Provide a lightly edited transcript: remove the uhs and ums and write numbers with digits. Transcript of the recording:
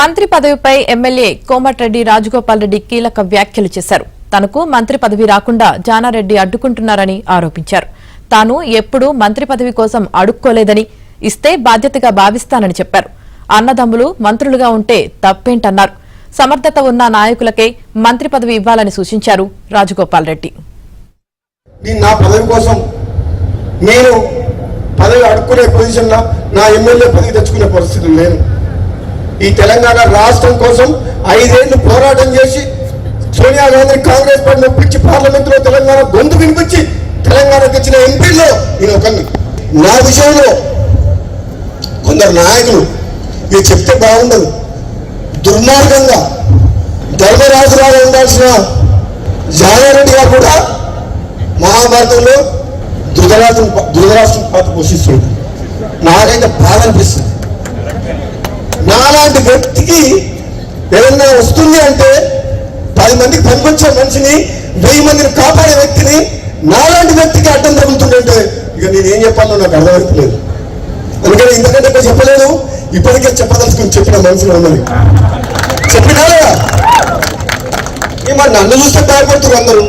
మంత్రి పదవిపై ఎమ్మెల్యే కోమటిరెడ్డి రాజగోపాల్ రెడ్డి కీలక వ్యాఖ్యలు చేశారు. తనకు మంత్రి పదవి రాకుండా జానారెడ్డి అడ్డుకుంటున్నారని ఆరోపించారు. తాను ఎప్పుడూ మంత్రి పదవి కోసం అడుక్కోలేదని, ఇస్తే బాధ్యతగా భావిస్తానని చెప్పారు. అన్నదమ్ములు మంత్రులుగా ఉంటే తప్పేంటన్నారు. సమర్థత ఉన్న నాయకులకే మంత్రి పదవి ఇవ్వాలని సూచించారు రాజగోపాల్ రెడ్డి. నా పదవి కోసం నేను పదవి అడుక్కునే పొజిషన్లో నా ఎమ్మెల్యే పదవి తెచ్చుకునే పరిస్థితి లేదు. ఈ తెలంగాణ రాష్ట్రం కోసం 5 ఏళ్లు పోరాటం చేసి సోనియా గాంధీ కాంగ్రెస్ పార్టీ ఒప్పించి పార్లమెంట్ లో తెలంగాణ గొంతు వినిపించి తెలంగాణకు ఇచ్చిన ఎంపీల్లో నేను ఒకరిని. నా విషయంలో కొందరు నాయకులు మీరు చెప్తే బాగుండదు, దుర్మార్గంగా ధర్మరాజురాగా ఉండాల్సిన జానారెడ్డి గారు కూడా మహాభారతంలో ధృతరాష్ట్రం పాత్ర పోషిస్తుంది. నాకైతే బాధ అనిపిస్తుంది. నాలాంటి వ్యక్తికి ఏదన్నా వస్తుంది అంటే 10 మందికి పనికొచ్చే మనిషిని 1000 మందిని కాపాడే వ్యక్తిని నాలాంటి వ్యక్తికి అడ్డం తగులుతుందంటే ఇక నేనేం చెప్పాలో నాకు అర్థమవుతలేదు. అందుకని ఇంతకంటే చెప్పలేదు. ఇప్పటికే చెప్పదలుచుకుని చెప్పిన మనసులో ఉన్నది చెప్పినా మరి నన్ను చూస్తే భయపడుతున్నారు అందరూ.